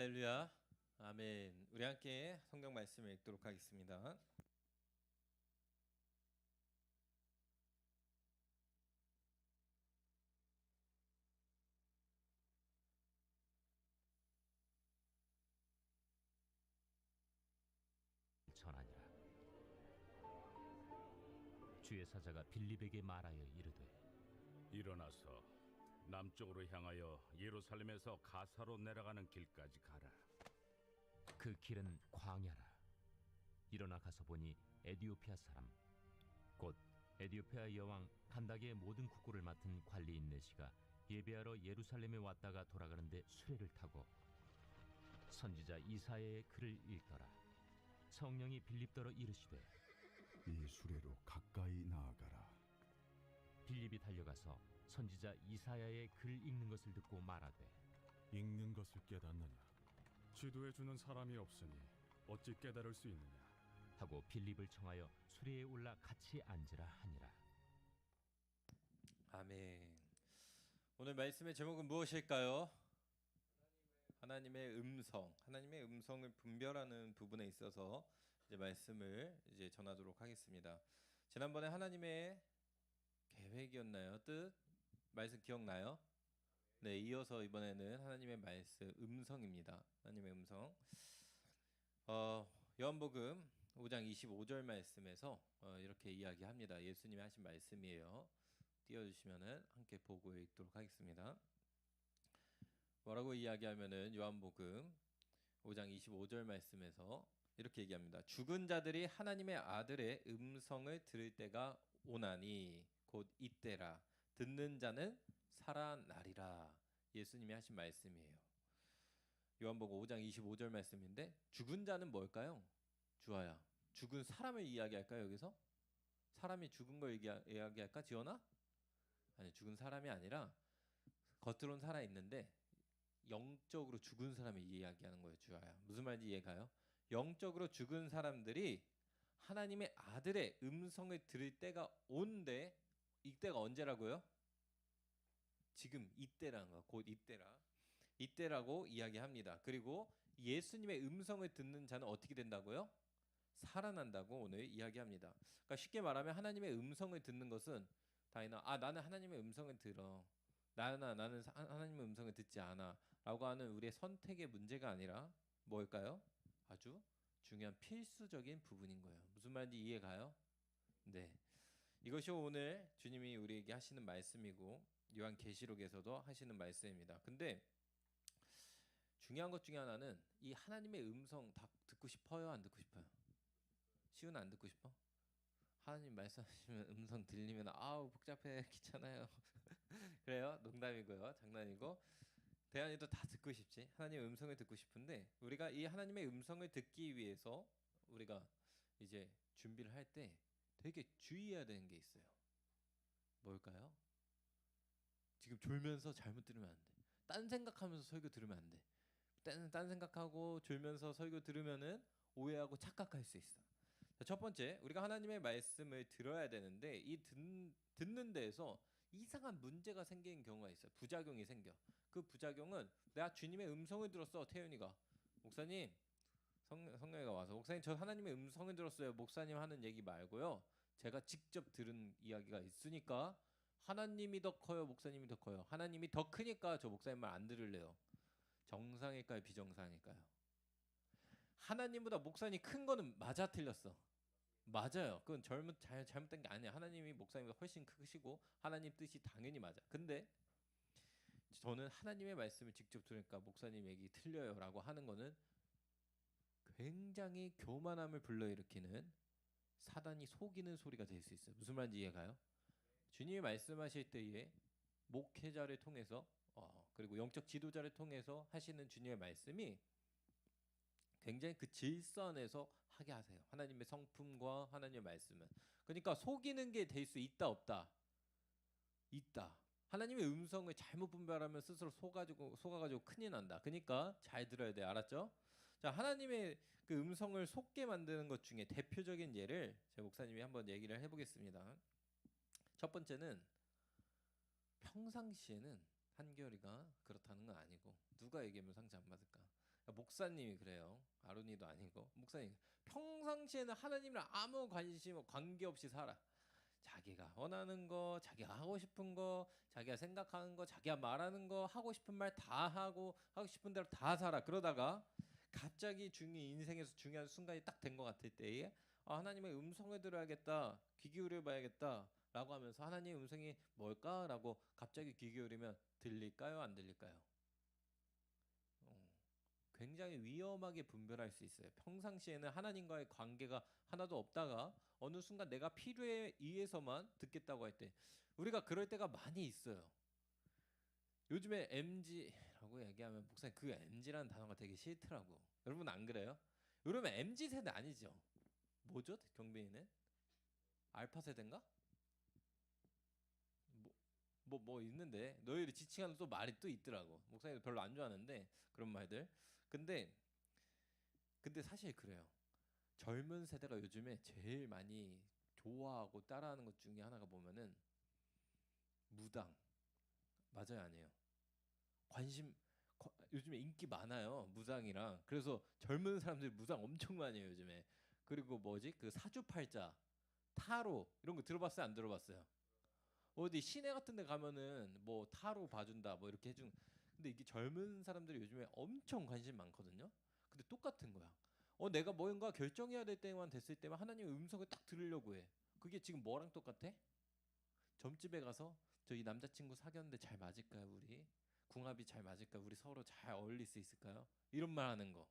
할렐루야. 아멘. 우리 함께 성경 말씀을 읽도록 하겠습니다. 전하니라. 주의 사자가 빌립에게 말하여 이르되 일어나서 남쪽으로 향하여 예루살렘에서 가사로 내려가는 길까지 가라. 그 길은 광야라. 일어나 가서 보니 에디오피아 사람 곧 에디오피아 여왕 칸다게의 모든 국고를 맡은 관리인 내시가 예배하러 예루살렘에 왔다가 돌아가는데 수레를 타고 선지자 이사야의 글을 읽더라. 성령이 빌립더러 이르시되 이 수레로 가까이 나아가라. 빌립이 달려가서 선지자 이사야의 글 읽는 것을 듣고 말하되 읽는 것을 깨닫느냐? 지도해 주는 사람이 없으니 어찌 깨달을 수 있느냐? 하고 빌립을 청하여 수레에 올라 같이 앉으라 하니라. 아멘. 오늘 말씀의 제목은 무엇일까요? 하나님의 음성. 하나님의 음성을 분별하는 부분에 있어서 이제 말씀을 이제 전하도록 하겠습니다. 지난번에 하나님의 계획이었나요? 뜻? 말씀 기억나요? 네, 이어서 이번에는 하나님의 말씀 음성입니다. 하나님의 음성. 요한복음 5장 25절 말씀에서 이렇게 이야기합니다. 예수님이 하신 말씀이에요. 띄워주시면은 함께 보고 읽도록 하겠습니다. 뭐라고 이야기하면은 요한복음 5장 25절 말씀에서 이렇게 얘기합니다. 죽은 자들이 하나님의 아들의 음성을 들을 때가 오나니 곧 이때라. 듣는 자는 살아나리라. 예수님이 하신 말씀이에요. 요한복음 5장 25절 말씀인데 죽은 자는 뭘까요? 주아야. 죽은 사람을 이야기할까요? 여기서? 사람이 죽은 걸 이야기할까? 지원아? 아니, 죽은 사람이 아니라 겉으로는 살아있는데 영적으로 죽은 사람을 이야기하는 거예요. 주아야. 무슨 말인지 이해가요? 영적으로 죽은 사람들이 하나님의 아들의 음성을 들을 때가 온데 이때가 언제라고요? 지금 이때라는 거. 곧 이때라. 이때라고 이야기합니다. 그리고 예수님의 음성을 듣는 자는 어떻게 된다고요? 살아난다고 오늘 이야기합니다. 그러니까 쉽게 말하면 하나님의 음성을 듣는 것은 나는 하나님의 음성을 들어. 나는 하나님의 음성을 듣지 않아. 라고 하는 우리의 선택의 문제가 아니라 뭘까요? 아주 중요한 필수적인 부분인 거예요. 무슨 말인지 이해가요? 네. 이것이 오늘 주님이 우리에게 하시는 말씀이고 요한계시록에서도 하시는 말씀입니다. 근데 중요한 것 중에 하나는 이 하나님의 음성 다 듣고 싶어요? 안 듣고 싶어요? 시훈 안 듣고 싶어? 하나님 말씀하시면 음성 들리면 아우 복잡해 귀찮아요. 그래요? 농담이고요. 장난이고. 대안이도 다 듣고 싶지. 하나님의 음성을 듣고 싶은데 우리가 이 하나님의 음성을 듣기 위해서 우리가 이제 준비를 할 때 되게 주의해야 되는 게 있어요. 뭘까요? 지금 졸면서 잘못 들으면 안 돼. 딴 생각하면서 설교 들으면 안 돼. 딴 생각하고 졸면서 설교 들으면은 오해하고 착각할 수 있어. 첫 번째, 우리가 하나님의 말씀을 들어야 되는데 이 듣는 데에서 이상한 문제가 생기는 경우가 있어요. 부작용이 생겨. 그 부작용은 내가 주님의 음성을 들었어. 태윤이가 목사님, 성령이가 와서 목사님 저 하나님의 음성을 들었어요. 목사님 하는 얘기 말고요. 제가 직접 들은 이야기가 있으니까 하나님이 더 커요. 목사님이 더 커요. 하나님이 더 크니까 저 목사님 말 안 들을래요. 정상일까요? 비정상일까요? 하나님보다 목사님이 큰 거는 맞아 틀렸어. 맞아요. 그건 잘못된 게 아니야. 하나님이 목사님보다 훨씬 크시고 하나님 뜻이 당연히 맞아. 근데 저는 하나님의 말씀을 직접 들으니까 목사님 얘기 틀려요라고 하는 거는 굉장히 교만함을 불러일으키는 사단이 속이는 소리가 될 수 있어요. 무슨 말인지 이해가요? 주님이 말씀하실 때에 목회자를 통해서 그리고 영적 지도자를 통해서 하시는 주님의 말씀이 굉장히 그 질서 안에서 하게 하세요. 하나님의 성품과 하나님의 말씀은. 그러니까 속이는 게 될 수 있다 없다? 있다. 하나님의 음성을 잘못 분별하면 스스로 속아가지고 큰일 난다. 그러니까 잘 들어야 돼. 알았죠? 자, 하나님의 그 음성을 속게 만드는 것 중에 대표적인 예를 제 목사님이 한번 얘기를 해보겠습니다. 첫 번째는 평상시에는 한결이가 그렇다는 건 아니고 누가 얘기하면 상처 안 받을까? 그러니까 목사님이 그래요. 아론이도 아니고 목사님. 평상시에는 하나님이랑 아무 관계 없이 살아. 자기가 원하는 거, 자기가 하고 싶은 거, 자기가 생각하는 거, 자기가 말하는 거, 하고 싶은 말 다 하고 싶은 대로 다 살아. 그러다가 갑자기 인생에서 중요한 순간이 딱 된 것 같을 때에 하나님의 음성을 들어야겠다, 귀 기울여 봐야겠다 라고 하면서 하나님의 음성이 뭘까라고 갑자기 귀 기울이면 들릴까요, 안 들릴까요? 굉장히 위험하게 분별할 수 있어요. 평상시에는 하나님과의 관계가 하나도 없다가 어느 순간 내가 필요에 의해서만 듣겠다고 할 때, 우리가 그럴 때가 많이 있어요. 요즘에 MZ라고 얘기하면 목사님 그 MZ라는 단어가 되게 싫더라고. 여러분 안 그래요? 여러분 MZ 세대 아니죠? 뭐죠? 경빈이는 알파 세대인가? 뭐 있는데 너희를 지칭하는 또 말이 또 있더라고. 목사님도 별로 안 좋아하는데 그런 말들. 근데 사실 그래요. 젊은 세대가 요즘에 제일 많이 좋아하고 따라하는 것 중에 하나가 보면은 무당. 맞아요, 아니에요? 요즘에 인기 많아요, 무당이랑. 그래서 젊은 사람들이 무당 엄청 많이 해요 요즘에. 그리고 뭐지? 그 사주팔자, 타로 이런 거 들어봤어요, 안 들어봤어요? 어디 시내 같은 데 가면은 뭐 타로 봐준다 뭐 이렇게 해준. 근데 이게 젊은 사람들이 요즘에 엄청 관심 많거든요. 근데 똑같은 거야. 내가 뭔가 결정해야 될 때만 됐을 때만 하나님의 음성을 딱 들으려고 해. 그게 지금 뭐랑 똑같아? 점집에 가서 저희 남자친구 사귀었는데 잘 맞을까요 우리? 궁합이 잘 맞을까요? 우리 서로 잘 어울릴 수 있을까요? 이런 말 하는 거.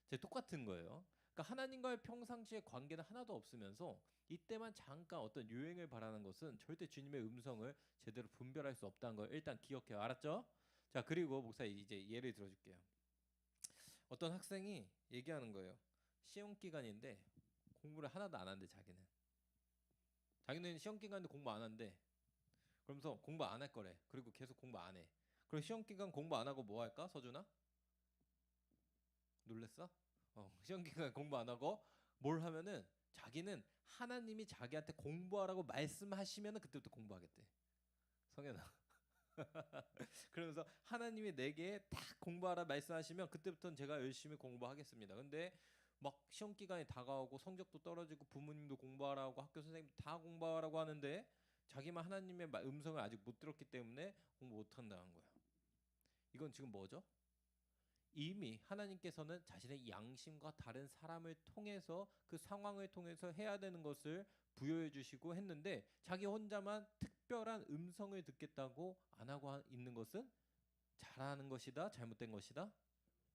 제 똑같은 거예요. 그러니까 하나님과의 평상시의 관계는 하나도 없으면서 이때만 잠깐 어떤 유행을 바라는 것은 절대 주님의 음성을 제대로 분별할 수 없다는 걸 일단 기억해요. 알았죠? 자, 그리고 목사 이제 예를 들어줄게요. 어떤 학생이 얘기하는 거예요. 시험 기간인데 공부를 하나도 안 한대. 자기는 시험 기간인데 공부 안 한대. 그러면서 공부 안 할 거래. 그리고 계속 공부 안 해. 그럼 시험 기간 공부 안 하고 뭐 할까? 서준아? 놀랬어? 시험 기간 공부 안 하고 뭘 하면은 자기는 하나님이 자기한테 공부하라고 말씀하시면은 그때부터 공부하겠대. 성현아. 그러면서 하나님이 내게 딱 공부하라 말씀하시면 그때부터는 제가 열심히 공부하겠습니다. 근데 막 시험 기간이 다가오고 성적도 떨어지고 부모님도 공부하라고 학교 선생님도 다 공부하라고 하는데 자기만 하나님의 음성을 아직 못 들었기 때문에 공부 못 한다는 거야. 이건 지금 뭐죠? 이미 하나님께서는 자신의 양심과 다른 사람을 통해서 그 상황을 통해서 해야 되는 것을 부여해 주시고 했는데 자기 혼자만 특별한 음성을 듣겠다고 안 하고 있는 것은 잘하는 것이다, 잘못된 것이다?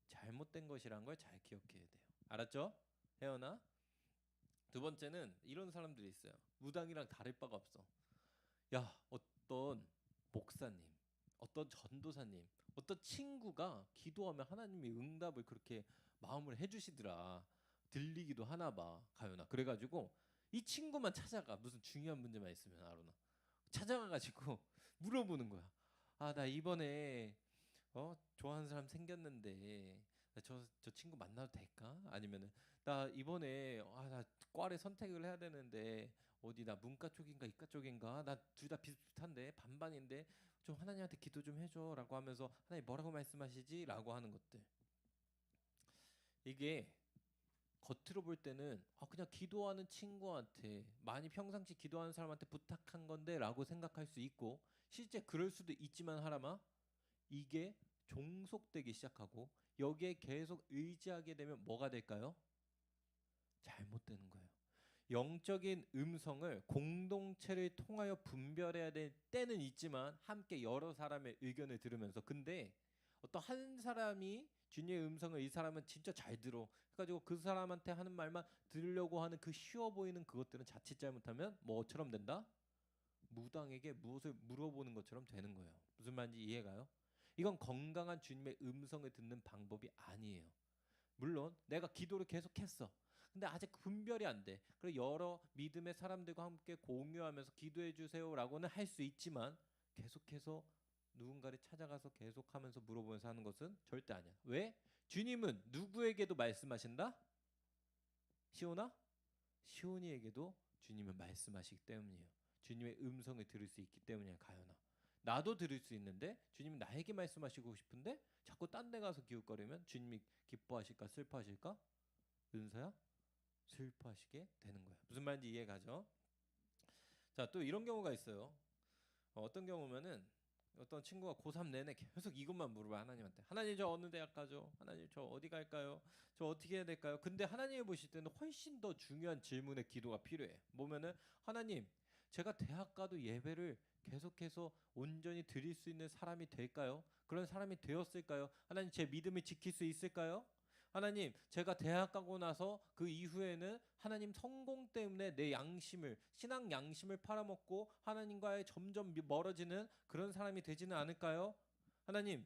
잘못된 것이라는 걸 잘 기억해야 돼요. 알았죠? 혜연아. 두 번째는 이런 사람들이 있어요. 무당이랑 다를 바가 없어. 야, 어떤 목사님, 어떤 전도사님, 어떤 친구가 기도하면 하나님이 응답을 그렇게 마음을 해주시더라. 들리기도 하나 봐, 가연아. 그래가지고 이 친구만 찾아가. 무슨 중요한 문제만 있으면 아로나 찾아가가지고 물어보는 거야. 나 이번에 좋아하는 사람 생겼는데 저 친구 만나도 될까? 아니면은 나 이번에 나 과를 선택을 해야 되는데 어디 나 문과 쪽인가 이과 쪽인가 나 둘 다 비슷한데 반반인데 좀 하나님한테 기도 좀 해줘라고 하면서 하나님 뭐라고 말씀하시지라고 하는 것들. 이게 겉으로 볼 때는 그냥 기도하는 친구한테 많이 평상시 기도하는 사람한테 부탁한 건데라고 생각할 수 있고 실제 그럴 수도 있지만 하라마 이게 종속되기 시작하고 여기에 계속 의지하게 되면 뭐가 될까요? 잘못되는 거예요. 영적인 음성을 공동체를 통하여 분별해야 될 때는 있지만 함께 여러 사람의 의견을 들으면서 근데 어떤 한 사람이 주님의 음성을 이 사람은 진짜 잘 들어 해가지고 그 사람한테 하는 말만 들으려고 하는 그 쉬워 보이는 그것들은 자칫 잘못하면 뭐처럼 된다? 무당에게 무엇을 물어보는 것처럼 되는 거예요. 무슨 말인지 이해가요? 이건 건강한 주님의 음성을 듣는 방법이 아니에요. 물론 내가 기도를 계속했어. 근데 아직 분별이 안 돼. 그래서 여러 믿음의 사람들과 함께 공유하면서 기도해 주세요라고는 할 수 있지만 계속해서 누군가를 찾아가서 계속하면서 물어보면서 하는 것은 절대 아니야. 왜? 주님은 누구에게도 말씀하신다? 시온아? 시온이에게도 주님은 말씀하시기 때문이에요. 주님의 음성을 들을 수 있기 때문이야, 가연아. 나도 들을 수 있는데 주님이 나에게 말씀하시고 싶은데 자꾸 딴 데 가서 기웃거리면 주님이 기뻐하실까 슬퍼하실까? 은서야? 슬퍼하시게 되는 거예요. 무슨 말인지 이해가죠? 자, 또 이런 경우가 있어요. 어떤 경우면은 어떤 친구가 고3 내내 계속 이것만 물어봐 하나님한테. 하나님 저 어느 대학 가죠? 하나님 저 어디 갈까요? 저 어떻게 해야 될까요? 근데 하나님이 보실 때는 훨씬 더 중요한 질문의 기도가 필요해. 뭐면은 하나님 제가 대학 가도 예배를 계속해서 온전히 드릴 수 있는 사람이 될까요? 그런 사람이 되었을까요? 하나님 제 믿음을 지킬 수 있을까요? 하나님 제가 대학 가고 나서 그 이후에는 하나님 성공 때문에 내 양심을 신앙 양심을 팔아먹고 하나님과의 점점 멀어지는 그런 사람이 되지는 않을까요? 하나님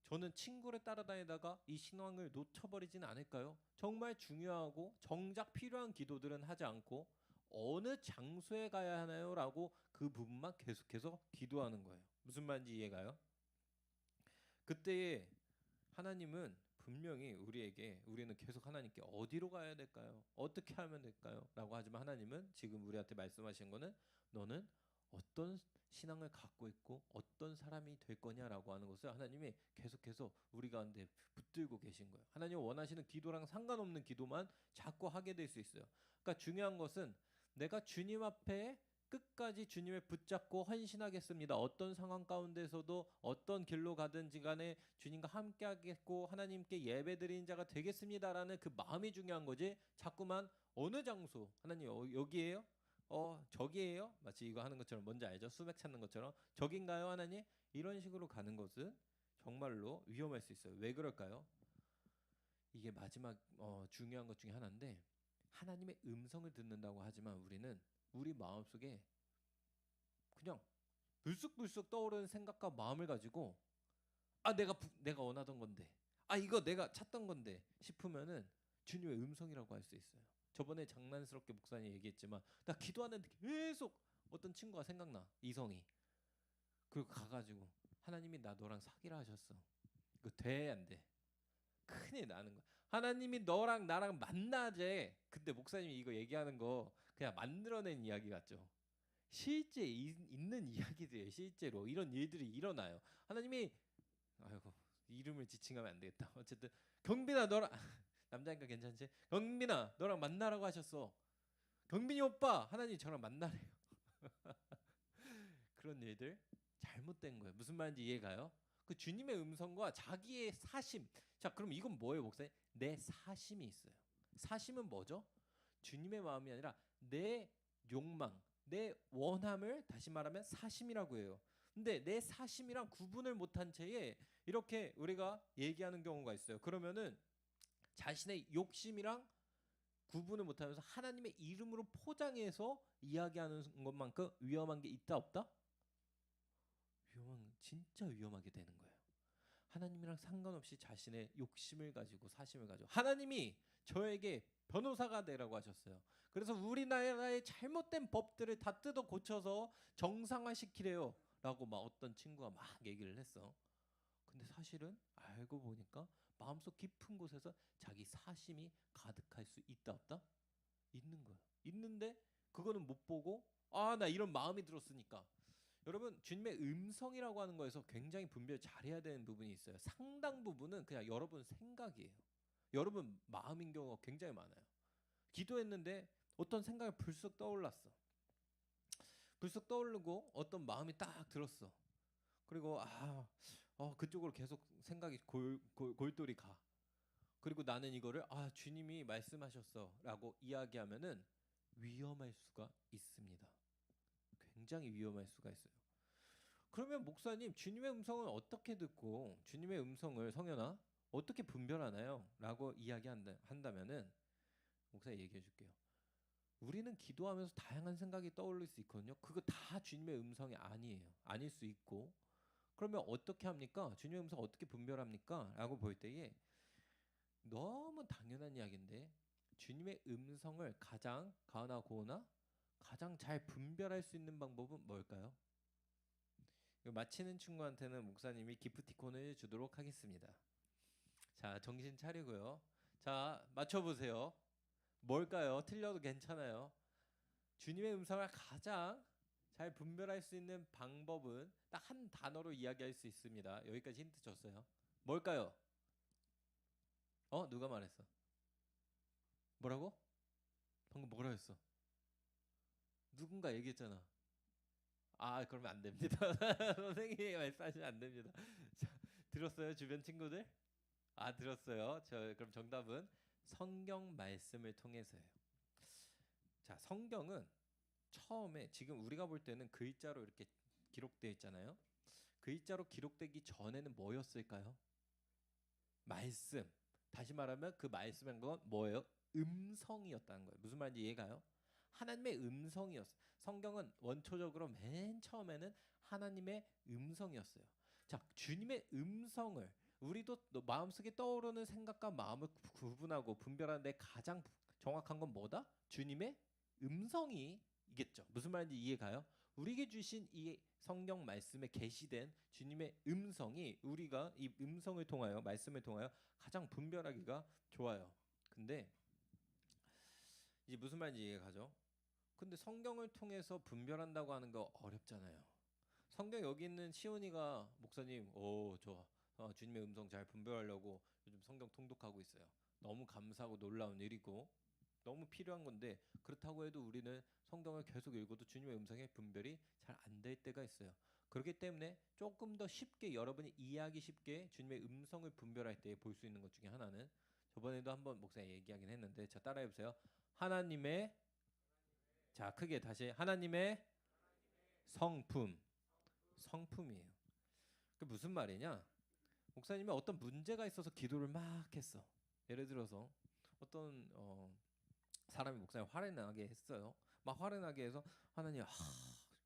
저는 친구를 따라다니다가 이 신앙을 놓쳐버리지는 않을까요? 정말 중요하고 정작 필요한 기도들은 하지 않고 어느 장소에 가야 하나요? 라고 그 부분만 계속해서 기도하는 거예요. 무슨 말인지 이해가요? 그때에 하나님은 분명히 우리는 계속 하나님께 어디로 가야 될까요? 어떻게 하면 될까요? 라고 하지만 하나님은 지금 우리한테 말씀하신 거는 너는 어떤 신앙을 갖고 있고 어떤 사람이 될 거냐라고 하는 것을 하나님이 계속해서 우리 가운데 붙들고 계신 거예요. 하나님 원하시는 기도랑 상관없는 기도만 자꾸 하게 될 수 있어요. 그러니까 중요한 것은 내가 주님 앞에 끝까지 주님을 붙잡고 헌신하겠습니다. 어떤 상황 가운데서도 어떤 길로 가든지 간에 주님과 함께 하겠고 하나님께 예배드리는 자가 되겠습니다라는 그 마음이 중요한 거지. 자꾸만 어느 장소 하나님 여기에요? 저기에요? 마치 이거 하는 것처럼 뭔지 알죠? 수맥 찾는 것처럼 저긴가요 하나님? 이런 식으로 가는 것은 정말로 위험할 수 있어요. 왜 그럴까요? 이게 마지막 중요한 것 중에 하나인데 하나님의 음성을 듣는다고 하지만 우리는 우리 마음속에 그냥 불쑥불쑥 떠오르는 생각과 마음을 가지고 내가 원하던 건데 이거 내가 찾던 건데 싶으면은 주님의 음성이라고 할 수 있어요. 저번에 장난스럽게 목사님 얘기했지만 나 기도하는데 계속 어떤 친구가 생각나 이성이. 그리고 가가지고 하나님이 나 너랑 사귀라 하셨어. 이거 돼 안 돼? 큰일 나는 거야. 하나님이 너랑 나랑 만나재. 근데 목사님이 이거 얘기하는 거 그냥 만들어낸 이야기 같죠. 실제 있는 이야기들이에요. 실제로 이런 일들이 일어나요. 하나님이 아이고 이름을 지칭하면 안 되겠다. 어쨌든 경빈아 너랑 남자니까 괜찮지? 경빈아 너랑 만나라고 하셨어. 경빈이 오빠 하나님 저랑 만나래요. 그런 일들 잘못된 거예요. 무슨 말인지 이해가요? 그 주님의 음성과 자기의 사심. 자, 그럼 이건 뭐예요, 목사님? 내 사심이 있어요. 사심은 뭐죠? 주님의 마음이 아니라 내 욕망, 내 원함을 다시 말하면 사심이라고 해요. 근데 내 사심이랑 구분을 못한 채에 이렇게 우리가 얘기하는 경우가 있어요. 그러면은 자신의 욕심이랑 구분을 못하면서 하나님의 이름으로 포장해서 이야기하는 것만큼 위험한 게 있다 없다? 진짜 위험하게 되는 거예요. 하나님이랑 상관없이 자신의 욕심을 가지고 사심을 가지고 하나님이 저에게 변호사가 되라고 하셨어요. 그래서 우리나라의 잘못된 법들을 다 뜯어 고쳐서 정상화시키래요 라고 막 어떤 친구가 막 얘기를 했어. 근데 사실은 알고 보니까 마음속 깊은 곳에서 자기 사심이 가득할 수 있다 없다? 있는 거예요. 있는데 그거는 못 보고 나 이런 마음이 들었으니까. 여러분 주님의 음성이라고 하는 거에서 굉장히 분별 잘해야 되는 부분이 있어요. 상당 부분은 그냥 여러분 생각이에요. 여러분 마음인 경우가 굉장히 많아요. 기도했는데 어떤 생각이 불쑥 떠올랐어. 불쑥 떠오르고 어떤 마음이 딱 들었어. 그리고 그쪽으로 계속 생각이 골똘히 가. 그리고 나는 이거를 주님이 말씀하셨어라고 이야기하면은 위험할 수가 있습니다. 굉장히 위험할 수가 있어요. 그러면 목사님 주님의 음성은 어떻게 듣고 주님의 음성을 성현아 어떻게 분별하나요? 라고 이야기한다면은 목사 얘기해 줄게요. 우리는 기도하면서 다양한 생각이 떠올릴 수 있거든요. 그거 다 주님의 음성이 아니에요. 아닐 수 있고. 그러면 어떻게 합니까? 주님의 음성 어떻게 분별합니까? 라고 볼 때에 너무 당연한 이야기인데 주님의 음성을 가장 가나 고나 가장 잘 분별할 수 있는 방법은 뭘까요? 마치는 친구한테는 목사님이 기프티콘을 주도록 하겠습니다. 자, 정신 차리고요. 자, 맞춰보세요. 뭘까요? 틀려도 괜찮아요. 주님의 음성을 가장 잘 분별할 수 있는 방법은 딱 한 단어로 이야기할 수 있습니다. 여기까지 힌트 줬어요. 뭘까요? 누가 말했어? 뭐라고? 방금 뭐라 했어? 누군가 얘기했잖아. 그러면 안 됩니다. 선생님이 말씀하시면 안 됩니다. 자, 들었어요, 주변 친구들? 들었어요. 그럼 정답은 성경 말씀을 통해서예요. 자, 성경은 처음에 지금 우리가 볼 때는 글자로 이렇게 기록되어 있잖아요. 글자로 기록되기 전에는 뭐였을까요? 말씀. 다시 말하면 그 말씀인 건 뭐예요? 음성이었다는 거예요. 무슨 말인지 이해가요? 하나님의 음성이었어요. 성경은 원초적으로 맨 처음에는 하나님의 음성이었어요. 자, 주님의 음성을 우리도 마음속에 떠오르는 생각과 마음을 구분하고 분별하는데 가장 정확한 건 뭐다? 주님의 음성이겠죠. 무슨 말인지 이해가요? 우리에게 주신 이 성경 말씀에 계시된 주님의 음성이 우리가 이 음성을 통하여 말씀을 통하여 가장 분별하기가 좋아요. 근데 이제 무슨 말인지 이해가죠? 근데 성경을 통해서 분별한다고 하는 거 어렵잖아요. 성경 여기 있는 시온이가 목사님, 좋아. 주님의 음성 잘 분별하려고 요즘 성경 통독하고 있어요. 너무 감사하고 놀라운 일이고 너무 필요한 건데 그렇다고 해도 우리는 성경을 계속 읽어도 주님의 음성의 분별이 잘 안 될 때가 있어요. 그렇기 때문에 조금 더 쉽게 여러분이 이해하기 쉽게 주님의 음성을 분별할 때 볼 수 있는 것 중에 하나는 저번에도 한번 목사님 얘기하긴 했는데 자 따라해 보세요. 하나님의 자 크게 다시 하나님의 성품이에요. 그 무슨 말이냐? 목사님이 어떤 문제가 있어서 기도를 막 했어. 예를 들어서 어떤 사람이 목사님 화를 나게 했어요. 막 화를 나게 해서 하나님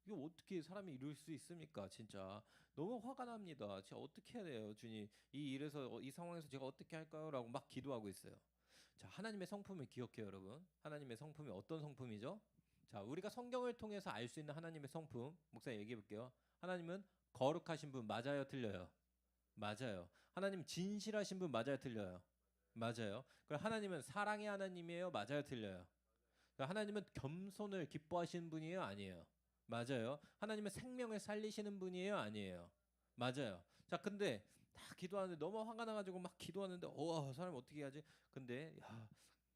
이거 어떻게 사람이 이룰 수 있습니까? 진짜 너무 화가 납니다. 제가 어떻게 해야 돼요, 주님? 이 일에서 이 상황에서 제가 어떻게 할까요? 라고 막 기도하고 있어요. 자, 하나님의 성품을 기억해요, 여러분. 하나님의 성품이 어떤 성품이죠? 자, 우리가 성경을 통해서 알 수 있는 하나님의 성품, 목사님 얘기해 볼게요. 하나님은 거룩하신 분 맞아요, 틀려요? 맞아요. 하나님 진실하신 분 맞아요, 틀려요? 맞아요. 그럼 하나님은 사랑의 하나님이에요, 맞아요, 틀려요? 하나님은 겸손을 기뻐하시는 분이에요, 아니에요? 맞아요. 하나님은 생명을 살리시는 분이에요, 아니에요? 맞아요. 자, 근데 다 기도하는데 너무 화가 나가지고 막 기도하는데 사람 어떻게 해야지? 근데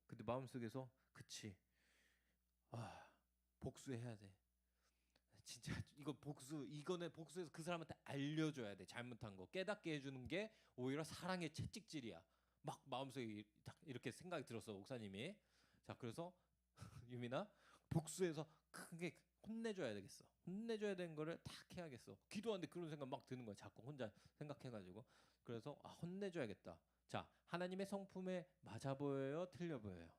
근데 마음속에서 그치. 복수해야 돼. 진짜 이거는 복수해서 그 사람한테 알려줘야 돼. 잘못한 거 깨닫게 해주는 게 오히려 사랑의 채찍질이야. 막 마음속에 딱 이렇게 생각이 들었어, 목사님이. 자, 그래서 유민아 복수해서 크게 혼내줘야 되겠어. 혼내줘야 되는 거를 딱 해야겠어. 기도하는데 그런 생각 막 드는 거야. 자꾸 혼자 생각해가지고. 그래서 혼내줘야겠다. 자, 하나님의 성품에 맞아 보여요, 틀려 보여요?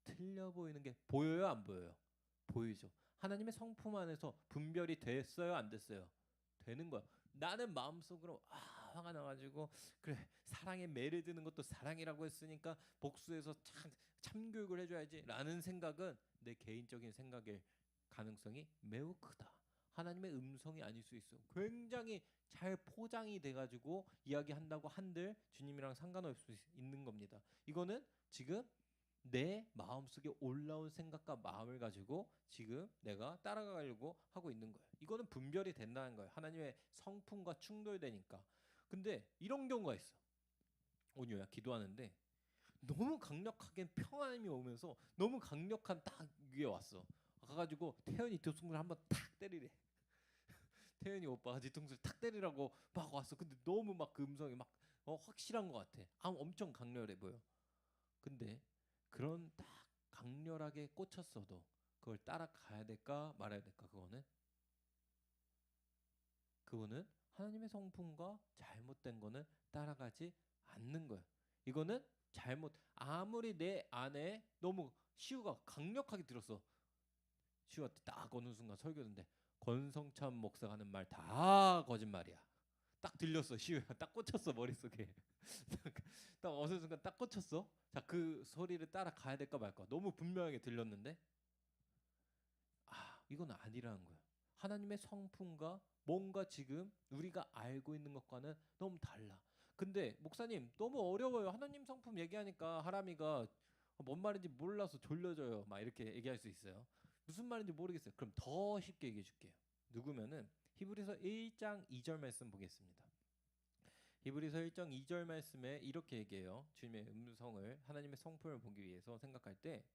틀려 보이는 게 보여요, 안 보여요? 보이죠. 하나님의 성품 안에서 분별이 됐어요, 안 됐어요? 되는 거야. 나는 마음속으로 화가 나가지고 그래 사랑에 매를 드는 것도 사랑이라고 했으니까 복수해서 참교육을 해줘야지 라는 생각은 내 개인적인 생각일 가능성이 매우 크다. 하나님의 음성이 아닐 수 있어. 굉장히 잘 포장이 돼가지고 이야기한다고 한들 주님이랑 상관없이 있는 겁니다. 이거는 지금 내 마음속에 올라온 생각과 마음을 가지고 지금 내가 따라가려고 하고 있는 거예요. 이거는 분별이 된다는 거예요. 하나님의 성품과 충돌되니까. 근데 이런 경우가 있어. 온유야 기도하는데 너무 강력하게 평안함이 오면서 너무 강력한 딱 위에 왔어. 가가지고 태연이 뒤통수를 한번 탁 때리래. 태연이 오빠가 뒤통수를 탁 때리라고 막 왔어. 근데 너무 막 그 음성이 막 확실한 것 같아. 엄청 강렬해 보여. 근데 그런 딱 강렬하게 꽂혔어도 그걸 따라가야 될까 말아야 될까? 그거는 하나님의 성품과 잘못된 거는 따라가지 않는 거예요. 이거는 아무리 내 안에 너무 시우가 강력하게 들었어. 시우한테 딱 어느 순간 설교 듣는데 권성찬 목사가 하는 말 다 거짓말이야. 딱 들렸어. 시우야 딱 꽂혔어 머릿속에. 딱 어느 순간 딱 꽂혔어. 자, 그 소리를 따라가야 될까 말까. 너무 분명하게 들렸는데 이건 아니라는 거야. 하나님의 성품과 뭔가 지금 우리가 알고 있는 것과는 너무 달라. 근데 목사님 너무 어려워요. 하나님 성품 얘기하니까 하람이가 뭔 말인지 몰라서 졸려져요. 막 이렇게 얘기할 수 있어요. 무슨 말인지 모르겠어요. 그럼 더 쉽게 얘기해 줄게요. 누구면은 히브리서 1장 2절 말씀 보겠습니다. 히브리서 1장 2절 말씀에 이렇게 얘기해요. 주님의 음성을, 하나님의 성품을 보기 위해서 생각할 때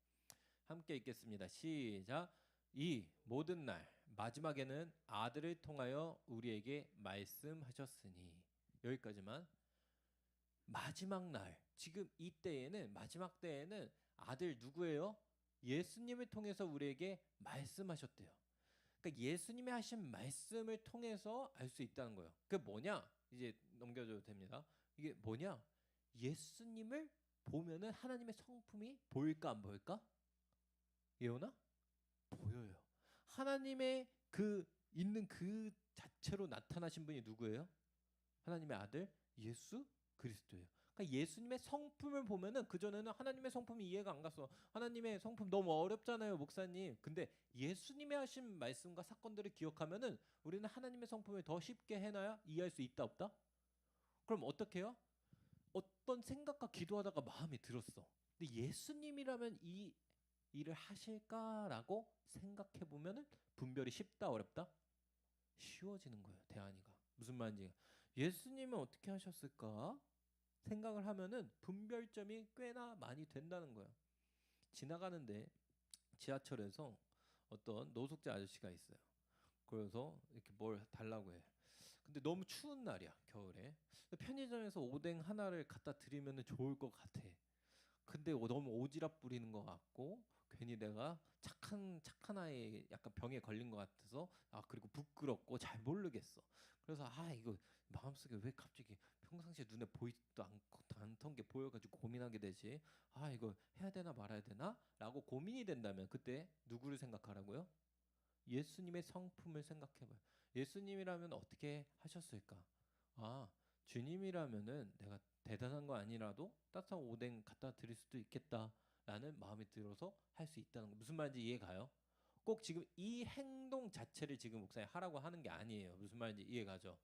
함께 읽겠습니다. 시작. 이 모든 날 마지막에는 아들을 통하여 우리에게 말씀하셨으니. 여기까지만. 마지막 날, 지금 이때에는, 마지막 때에는 아들 누구예요? 예수님을 통해서 우리에게 말씀하셨대요. 그러니까 예수님이 하신 말씀을 통해서 알 수 있다는 거예요. 그게 뭐냐? 이제 넘겨줘도 됩니다. 이게 뭐냐? 예수님을 보면은 하나님의 성품이 보일까 안 보일까? 예원아? 보여요. 하나님의 그 있는 그 자체로 나타나신 분이 누구예요? 하나님의 아들 예수 그리스도예요. 그러니까 예수님의 성품을 보면은, 그전에는 하나님의 성품이 이해가 안 갔어. 하나님의 성품 너무 어렵잖아요, 목사님. 근데 예수님이 하신 말씀과 사건들을 기억하면은 우리는 하나님의 성품을 더 쉽게 해놔야 이해할 수 있다 없다? 그럼 어떻게 해요? 어떤 생각과 기도하다가 마음이 들었어. 근데 예수님이라면 이 일을 하실까라고 생각해 보면은 분별이 쉽다 어렵다? 쉬워지는 거예요. 대안이가. 무슨 말인지. 예수님은 어떻게 하셨을까? 생각을 하면은 분별점이 꽤나 많이 된다는 거예요. 지나가는데 지하철에서 어떤 노숙자 아저씨가 있어요. 그래서 이렇게 뭘 달라고 해. 근데 너무 추운 날이야, 겨울에. 편의점에서 오뎅 하나를 갖다 드리면 좋을 것 같아. 근데 너무 오지랖 부리는 것 같고, 괜히 내가 착한 아이 약간 병에 걸린 것 같아서, 그리고 부끄럽고 잘 모르겠어. 그래서 이거 마음속에 왜 갑자기 평상시에 눈에 보이지도 않던 게 보여가지고 고민하게 되지. 이거 해야 되나 말아야 되나? 라고 고민이 된다면 그때 누구를 생각하라고요? 예수님의 성품을 생각해봐요. 예수님이라면 어떻게 하셨을까? 주님이라면은 내가 대단한 거 아니라도 따뜻한 오뎅 갖다 드릴 수도 있겠다라는 마음이 들어서 할 수 있다는 거. 무슨 말인지 이해가요? 꼭 지금 이 행동 자체를 지금 목사님 하라고 하는 게 아니에요. 무슨 말인지 이해가죠?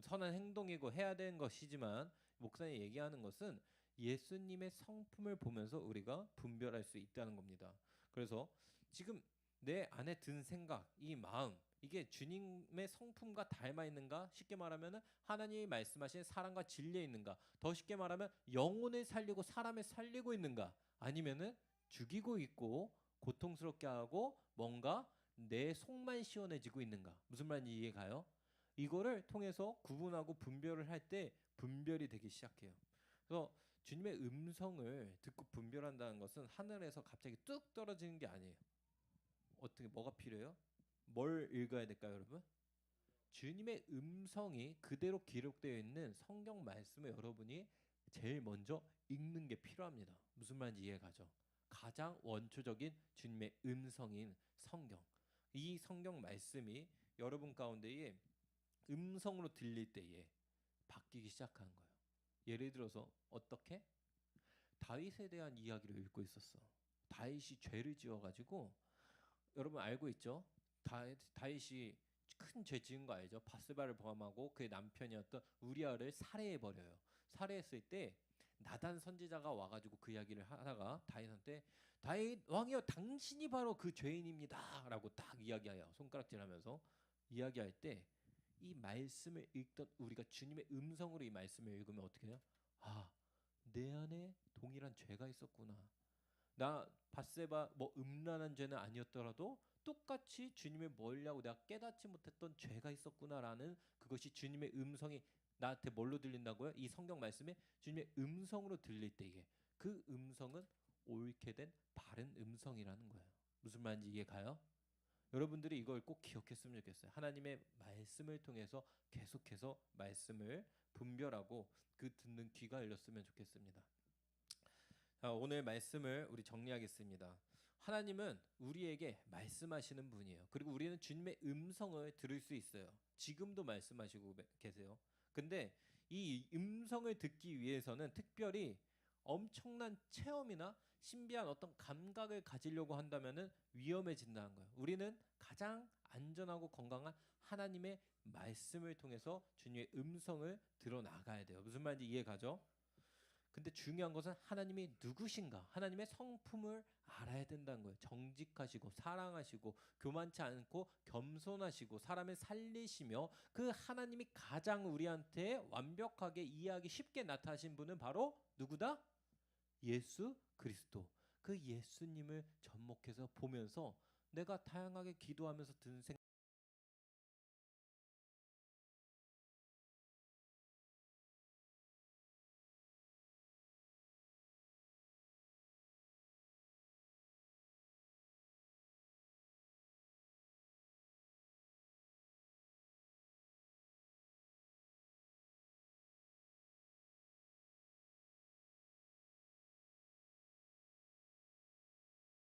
선한 행동이고 해야 되는 것이지만, 목사님이 얘기하는 것은 예수님의 성품을 보면서 우리가 분별할 수 있다는 겁니다. 그래서 지금 내 안에 든 생각, 이 마음, 이게 주님의 성품과 닮아 있는가? 쉽게 말하면 하나님이 말씀하신 사랑과 진리에 있는가? 더 쉽게 말하면 영혼을 살리고 사람을 살리고 있는가? 아니면은 죽이고 있고 고통스럽게 하고 뭔가 내 속만 시원해지고 있는가? 무슨 말인지 이해가요? 이거를 통해서 구분하고 분별을 할 때 분별이 되기 시작해요. 그래서 주님의 음성을 듣고 분별한다는 것은 하늘에서 갑자기 뚝 떨어지는 게 아니에요. 어떻게 뭐가 필요해요? 뭘 읽어야 될까요, 여러분? 주님의 음성이 그대로 기록되어 있는 성경 말씀을 여러분이 제일 먼저 읽는 게 필요합니다. 무슨 말인지 이해가죠? 가장 원초적인 주님의 음성인 성경. 이 성경 말씀이 여러분 가운데에 음성으로 들릴 때에 바뀌기 시작하는 거예요. 예를 들어서 어떻게? 다윗에 대한 이야기를 읽고 있었어. 다윗이 죄를 지어가지고, 여러분 알고 있죠? 다윗이 큰 죄 지은 거 알죠? 바스바를 범하고 그의 남편이었던 우리아를 살해해 버려요. 살해했을 때 나단 선지자가 와가지고 그 이야기를 하다가 다윗한테, 다윗 왕이여 당신이 바로 그 죄인입니다라고 딱 이야기해요. 손가락질하면서 이야기할 때 이 말씀을 읽던 우리가 주님의 음성으로 이 말씀을 읽으면 어떻게 해요? 내 안에 동일한 죄가 있었구나. 나 바세바 뭐 음란한 죄는 아니었더라도 똑같이 주님을 멀리하고 내가 깨닫지 못했던 죄가 있었구나라는, 그것이 주님의 음성이 나한테 뭘로 들린다고요? 이 성경 말씀에 주님의 음성으로 들릴 때에 그 음성은 옳게 된 바른 음성이라는 거예요. 무슨 말인지 이해가요? 여러분들이 이걸 꼭 기억했으면 좋겠어요. 하나님의 말씀을 통해서 계속해서 말씀을 분별하고 그 듣는 귀가 열렸으면 좋겠습니다. 오늘 말씀을 우리 정리하겠습니다. 하나님은 우리에게 말씀하시는 분이에요. 그리고 우리는 주님의 음성을 들을 수 있어요. 지금도 말씀하시고 계세요. 근데 이 음성을 듣기 위해서는 특별히 엄청난 체험이나 신비한 어떤 감각을 가지려고 한다면은 위험해진다는 거예요. 우리는 가장 안전하고 건강한 하나님의 말씀을 통해서 주님의 음성을 들어 나가야 돼요. 무슨 말인지 이해가죠? 근데 중요한 것은 하나님이 누구신가, 하나님의 성품을 알아야 된다는 거예요. 정직하시고 사랑하시고 교만치 않고 겸손하시고 사람을 살리시며 그 하나님이 가장 우리한테 완벽하게 이해하기 쉽게 나타나신 분은 바로 누구다? 예수 그리스도. 그 예수님을 접목해서 보면서 내가 다양하게 기도하면서 든 생각